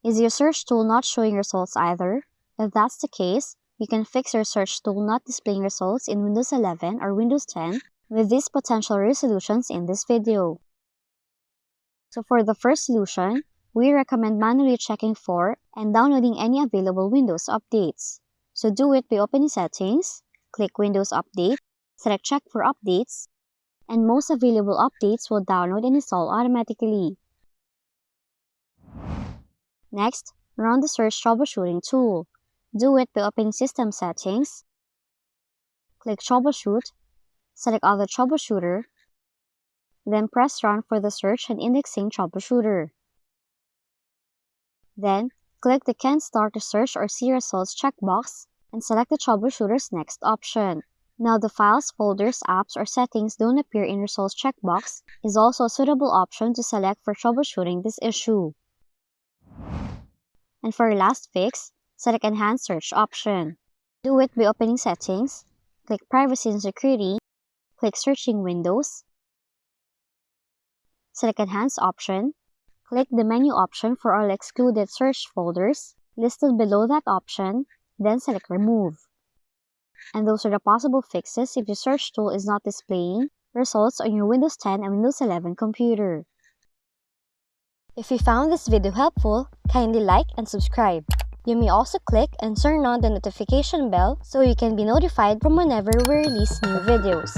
Is your search tool not showing results either? If that's the case, you can fix your search tool not displaying results in Windows 11 or Windows 10 with these potential resolutions in this video. So for the first solution, we recommend manually checking for and downloading any available Windows updates. So do it by opening Settings, click Windows Update, select Check for Updates, and most available updates will download and install automatically. Next, run the Search Troubleshooting tool. Do it by opening System Settings, click Troubleshoot, select Other Troubleshooter, then press Run for the Search and Indexing Troubleshooter. Then, click the Can Start to Search or See Results checkbox and select the troubleshooter's next option. Now the Files, Folders, Apps, or Settings don't appear in Results checkbox is also a suitable option to select for troubleshooting this issue. And for your last fix, select Enhanced Search option. Do it by opening Settings, click Privacy and Security, click Searching Windows, select Enhanced option, click the menu option for all excluded search folders listed below that option, then select Remove. And those are the possible fixes if your search tool is not displaying results on your Windows 10 and Windows 11 computer. If you found this video helpful, kindly like and subscribe. You may also click and turn on the notification bell so you can be notified from whenever we release new videos.